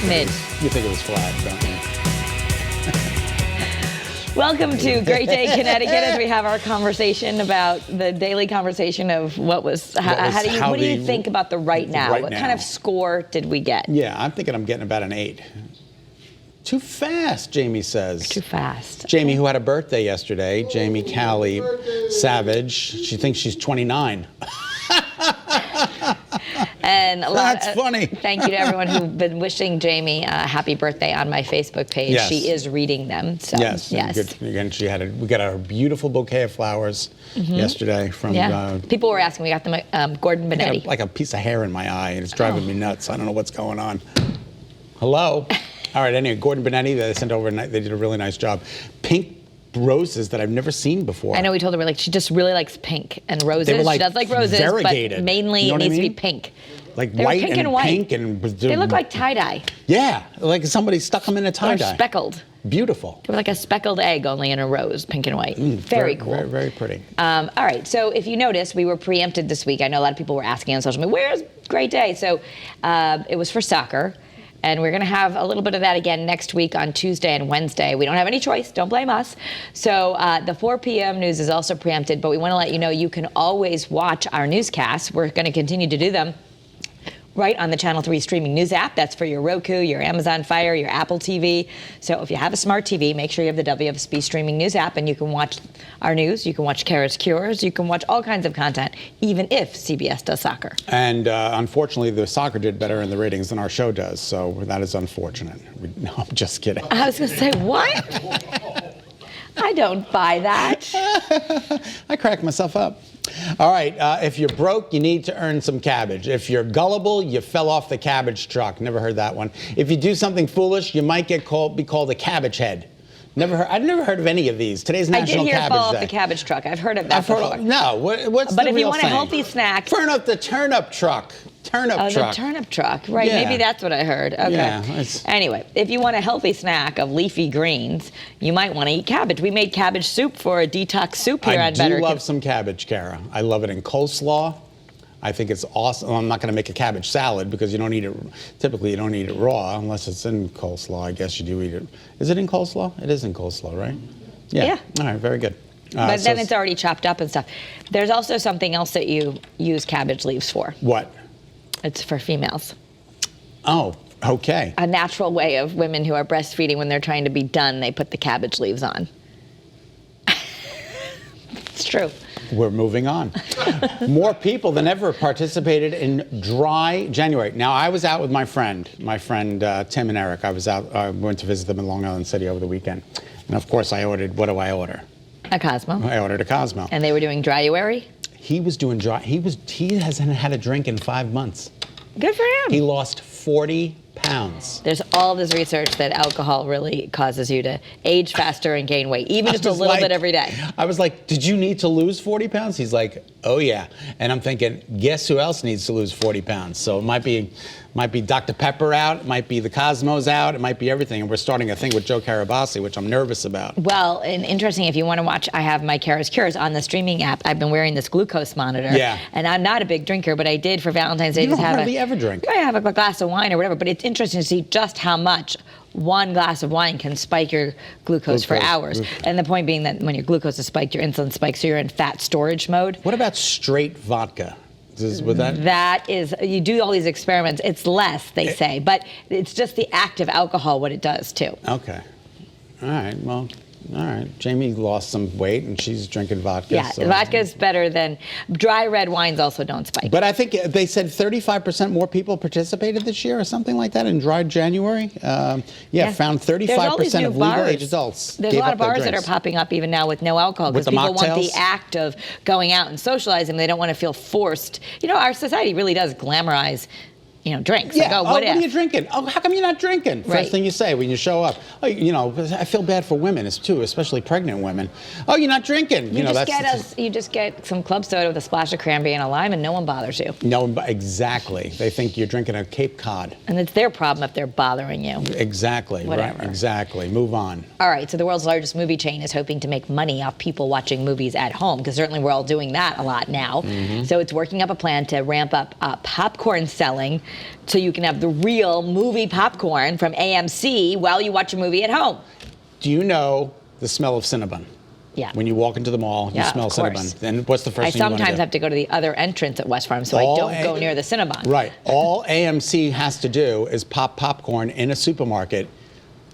Mid. You think it was flat, don't you? Welcome to Great Day Connecticut as we have our conversation about the daily conversation of what do you think about the right now? What kind of score did we get? Yeah, I'm thinking I'm getting about an 8. Too fast, Jamie says. Too fast. Jamie, who had a birthday yesterday, Jamie Callie Savage, she thinks she's 29. And That's funny. Thank you to everyone who's been wishing Jamie a happy birthday on my Facebook page. Yes. She is reading them. So, yes. Good. Again, we got a beautiful bouquet of flowers yesterday from. Yeah. People were asking. We got them Gordon Benetti. Like a piece of hair in my eye, and it's driving me nuts. I don't know what's going on. Hello. All right. Anyway, Gordon Benetti. They sent over. They did a really nice job. Pink roses that I've never seen before. I know we told her she just really likes pink and roses. They were she does like roses, variegated. But mainly it needs to be pink. Like they white pink and white. Pink and they look like tie-dye. Yeah, like somebody stuck them in a tie-dye. Or speckled. Beautiful. They were like a speckled egg, only in a rose, pink and white. Very cool. Very, very pretty. All right, so if you notice, we were preempted this week. I know a lot of people were asking on social media, where's Great Day? So it was for soccer. And we're going to have a little bit of that again next week on Tuesday and Wednesday. We don't have any choice. Don't blame us. So the 4 p.m. news is also preempted, but we want to let you know you can always watch our newscasts. We're going to continue to do them right on the Channel 3 streaming news app. That's for your Roku, your Amazon Fire, your Apple TV. So if you have a smart TV, make sure you have the WFSB streaming news app, and you can watch our news. You can watch Kara's Cures. You can watch all kinds of content, even if CBS does soccer. And unfortunately, the soccer did better in the ratings than our show does. So that is unfortunate. No, I'm just kidding. I was going to say, what? I don't buy that. I crack myself up. All right, if you're broke, you need to earn some cabbage. If you're gullible, you fell off the cabbage truck. Never heard that one. If you do something foolish, you might be called a cabbage head. I've never heard of any of these. Today's National Cabbage Day. I did hear fall off the cabbage truck. I've heard of that before. No, what's but the if real you want saying? A healthy snack. Turn up the turnip truck. The turnip truck, right? Yeah. Maybe that's what I heard. Okay. Yeah, anyway, if you want a healthy snack of leafy greens, you might want to eat cabbage. We made cabbage soup for a detox soup here on Better. I do love some cabbage, Kara. I love it in coleslaw. I think it's awesome. Well, I'm not going to make a cabbage salad because you don't eat it. Typically, you don't eat it raw unless it's in coleslaw. I guess you do eat it. Is it in coleslaw? It is in coleslaw, right? Yeah. All right. Very good. But then it's already chopped up and stuff. There's also something else that you use cabbage leaves for. What? It's for females. Oh, okay. A natural way of women who are breastfeeding, when they're trying to be done, they put the cabbage leaves on. It's true. We're moving on. More people than ever participated in Dry January. Now, I was out with my friend Tim and Eric. I went to visit them in Long Island City over the weekend. And of course, I ordered, what do I order? A Cosmo. I ordered a Cosmo. And they were doing Dryuary? He was doing dry. He hasn't had a drink in 5 months. Good for him. He lost 40 pounds. There's all this research that alcohol really causes you to age faster and gain weight, even just a little bit every day. I was like, did you need to lose 40 pounds? He's like, oh yeah. And I'm thinking, guess who else needs to lose 40 pounds? So it might be Dr. Pepper out, it might be the Cosmos out, it might be everything. And we're starting a thing with Joe Carabassi, which I'm nervous about. Well, and interesting, if you want to watch, I have my Kara's Cures on the streaming app. I've been wearing this glucose monitor. Yeah. And I'm not a big drinker, but I did for Valentine's Day. You don't hardly ever drink. I have a glass of wine or whatever, but it's interesting to see just how much one glass of wine can spike your glucose for hours. And the point being that when your glucose is spiked, your insulin spikes, so you're in fat storage mode. What about straight vodka? That is, you do all these experiments. It's less, they say, but it's just the active alcohol what it does too. Okay. All right. Well, all right. Jamie lost some weight and she's drinking vodka. Yeah, so. Vodka is better than dry red wines. Also don't spike. But I think they said 35% more people participated this year or something like that in Dry January. Found 35% of legal age adults. There's a lot of bars that are popping up even now with no alcohol because people want the act of going out and socializing. They don't want to feel forced. You know, our society really does glamorize drinks. Yeah. Like, what are you drinking? Oh, how come you're not drinking? First thing you say when you show up. Oh, I feel bad for women too, especially pregnant women. Oh, you're not drinking. You just get some club soda with a splash of cranberry and a lime, and no one bothers you. No, exactly. They think you're drinking a Cape Cod. And it's their problem if they're bothering you. Exactly. Whatever. Right. Exactly. Move on. All right. So the world's largest movie chain is hoping to make money off people watching movies at home, because certainly we're all doing that a lot now. Mm-hmm. So it's working up a plan to ramp up popcorn selling so you can have the real movie popcorn from AMC while you watch a movie at home. Do you know the smell of Cinnabon? Yeah. When you walk into the mall, you smell of course. Cinnabon. And what's the first I thing you want to do? sometimes have to go to the other entrance at West Farm, so I don't go near the Cinnabon. Right. All AMC has to do is pop popcorn in a supermarket,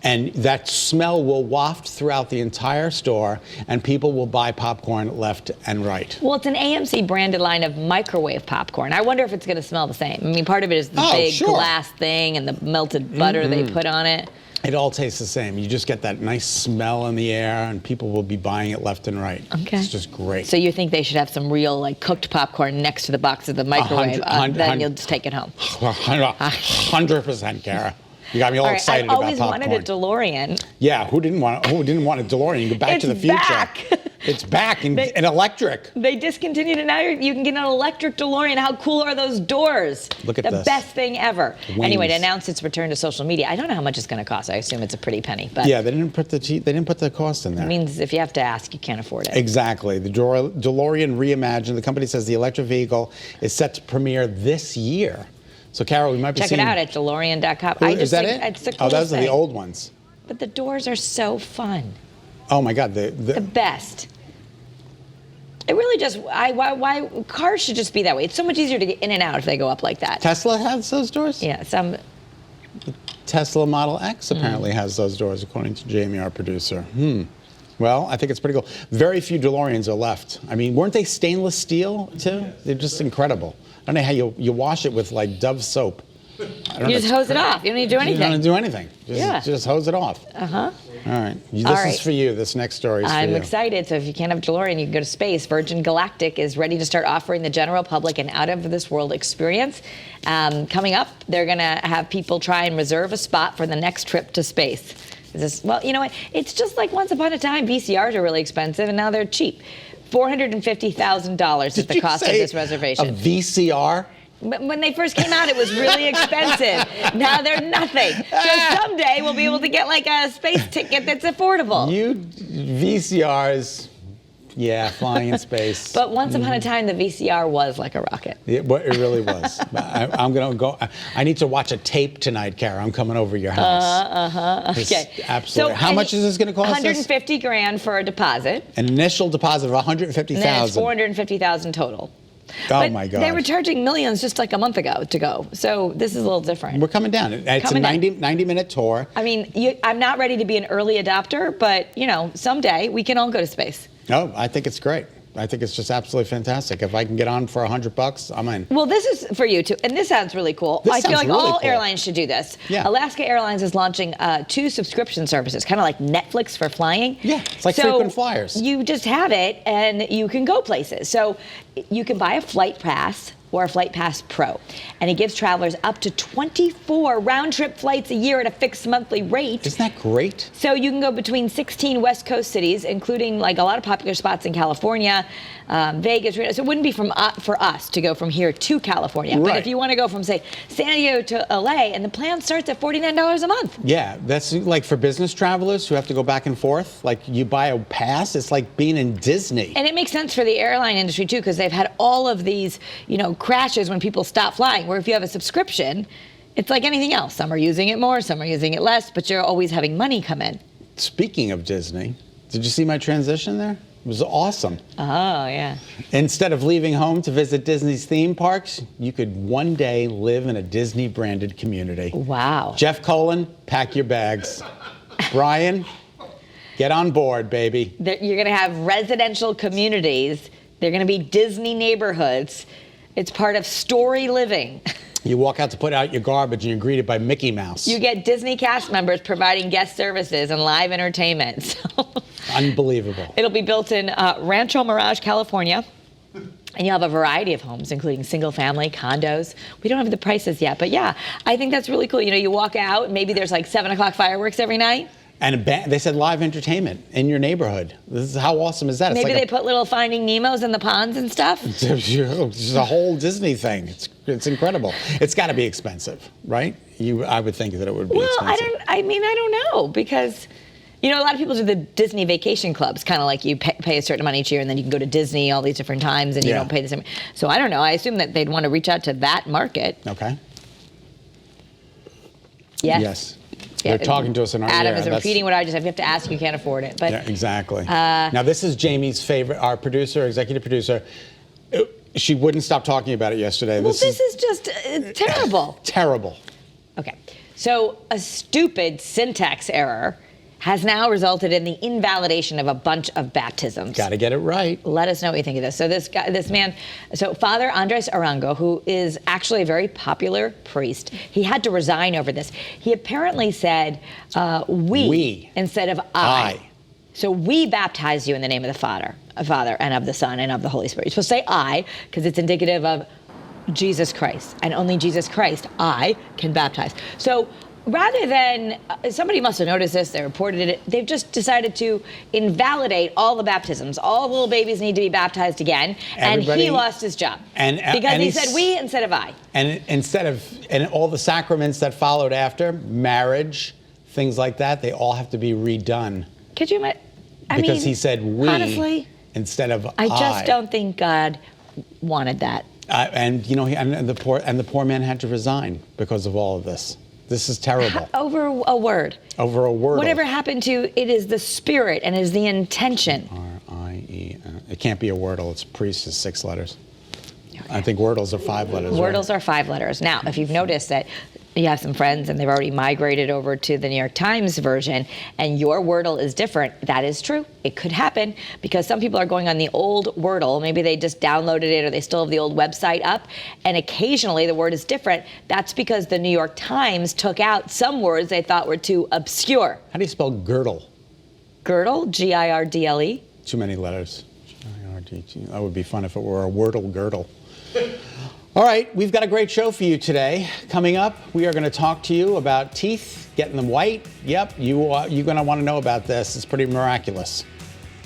and that smell will waft throughout the entire store, and people will buy popcorn left and right. Well, it's an AMC branded line of microwave popcorn. I wonder if it's going to smell the same. I mean, part of it is the big glass thing and the melted butter they put on it. It all tastes the same. You just get that nice smell in the air, and people will be buying it left and right. Okay. It's just great. So you think they should have some real, like, cooked popcorn next to the box of the microwave, then you'll just take it home. 100%, Kara. You got me all excited about popcorn. I always wanted a DeLorean. Yeah, who didn't want a DeLorean? You go Back to the Future. Back. It's back and electric. They discontinued it. Now you can get an electric DeLorean. How cool are those doors? Look at the this. best thing ever. Wings. Anyway, to announce its return to social media, I don't know how much it's going to cost. I assume it's a pretty penny. But yeah, they didn't put the cost in there. It means if you have to ask, you can't afford it. Exactly. The DeLorean reimagined. The company says the electric vehicle is set to premiere this year. So, Carol, we might be Check seeing... it out at DeLorean.com. Is that it? It's the coolest Oh, those are thing. the old ones. But the doors are so fun. Oh, my God. The best. It really just, why cars should just be that way. It's so much easier to get in and out if they go up like that. Tesla has those doors? Yeah, some... Tesla Model X apparently has those doors, according to Jamie, our producer. Well, I think it's pretty cool. Very few DeLoreans are left. I mean, weren't they stainless steel, too? They're just incredible. I don't know how you wash it with, like, Dove soap. You just hose it off. You don't need to do anything. You don't do anything. Just hose it off. Uh-huh. All right. This is for you. This next story is for you. I'm excited. So if you can't have DeLorean, you can go to space. Virgin Galactic is ready to start offering the general public an out-of-this-world experience. Coming up, they're going to have people try and reserve a spot for the next trip to space. Well, you know what? It's just like once upon a time, VCRs are really expensive, and now they're cheap. $450,000 is the cost of this reservation. A VCR? When they first came out, it was really expensive. Now they're nothing. So someday we'll be able to get like a space ticket that's affordable. VCRs, yeah, flying in space. But once upon a time, the VCR was like a rocket. It really was. I'm going to go. I need to watch a tape tonight, Kara. I'm coming over your house. Okay. Absolutely. How much is this going to cost us? $150,000 for a deposit. An initial deposit of $150,000. And then it's $450,000 total. Oh, my God. They were charging millions just like a month ago to go. So this is a little different. We're coming down. It's a 90-minute tour. I mean, I'm not ready to be an early adopter, but, you know, someday we can all go to space. No, I think it's great. I think it's just absolutely fantastic. If I can get on for $100, I'm in. Well, this is for you too, and this sounds really cool. I feel like all airlines should do this. Yeah. Alaska Airlines is launching 2 subscription services, kind of like Netflix for flying. Yeah, it's like frequent flyers. You just have it, and you can go places. So you can buy a flight pass or a Flight Pass Pro, and it gives travelers up to 24 round-trip flights a year at a fixed monthly rate. Isn't that great? So you can go between 16 West Coast cities, including like a lot of popular spots in California, Vegas. So it wouldn't be for us to go from here to California. Right. But if you want to go from, say, San Diego to LA, and the plan starts at $49 a month. Yeah, that's like for business travelers who have to go back and forth. Like you buy a pass, it's like being in Disney. And it makes sense for the airline industry too, because they've had all of these, crashes when people stop flying. Where if you have a subscription, it's like anything else. Some are using it more, some are using it less, but you're always having money come in. Speaking of Disney, did you see my transition there? It was awesome. Oh, yeah. Instead of leaving home to visit Disney's theme parks, you could one day live in a Disney-branded community. Wow. Jeff Colin, pack your bags. Brian, get on board, baby. You're going to have residential communities. They're going to be Disney neighborhoods. It's part of Story Living. You walk out to put out your garbage and you're greeted by Mickey Mouse. You get Disney cast members providing guest services and live entertainment. So unbelievable. It'll be built in Rancho Mirage, California. And you'll have a variety of homes, including single-family, condos. We don't have the prices yet, but yeah, I think that's really cool. You walk out, maybe there's like 7 o'clock fireworks every night. And they said live entertainment in your neighborhood. This is how awesome is that? Maybe they put little Finding Nemos in the ponds and stuff. It's a whole Disney thing. It's incredible. It's got to be expensive, right? I would think that it would be expensive. Well, I don't know, because a lot of people do the Disney vacation clubs, kind of like you pay a certain amount each year, and then you can go to Disney all these different times, and you don't pay the same. So I don't know. I assume that they'd want to reach out to that market. Okay. Yes. They're talking to us in our ear. Adam is repeating what I just said. If you have to ask, you can't afford it. But yeah, exactly. Now, this is Jamie's favorite, our producer, executive producer. She wouldn't stop talking about it yesterday. Well, this is just terrible. Terrible. Okay. So a stupid syntax error has now resulted in the invalidation of a bunch of baptisms. Got to get it right. Let us know what you think of this. So Father Andres Arango, who is actually a very popular priest, he had to resign over this. He apparently said we instead of I. So we baptize you in the name of the Father and of the Son and of the Holy Spirit. You're supposed to say I because it's indicative of Jesus Christ, and only Jesus Christ I can baptize. So rather than, somebody must have noticed this, they reported it, they've just decided to invalidate all the baptisms. All little babies need to be baptized again, and he lost his job. Because he said we instead of I. And all the sacraments that followed after, marriage, things like that, they all have to be redone. Could you imagine? Because he said we honestly, instead of I just don't think God wanted that. And you know, the poor man had to resign because of all of this. This is terrible. Over a word. Over a word. Whatever happened to it is the spirit and is the intention. R-I-E. It can't be a wordle. It's priest is 6 letters. Okay. I think wordles are 5 letters. Wordles are 5 letters. Now, if you've noticed that you have some friends and they've already migrated over to the New York Times version and your Wordle is different, that is true. It could happen because some people are going on the old Wordle. Maybe they just downloaded it or they still have the old website up, and occasionally the word is different. That's because the New York Times took out some words they thought were too obscure. How do you spell girdle? Girdle, G-I-R-D-L-E. Too many letters. G-I-R-D-T. That would be fun if it were a Wordle girdle. All right, we've got a great show for you today. Coming up, we are going to talk to you about teeth, getting them white. Yep, you're going to want to know about this. It's pretty miraculous.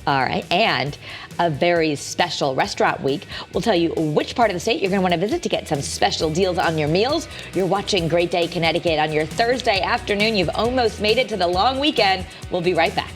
All right, and a very special restaurant week. We'll tell you which part of the state you're going to want to visit to get some special deals on your meals. You're watching Great Day Connecticut on your Thursday afternoon. You've almost made it to the long weekend. We'll be right back.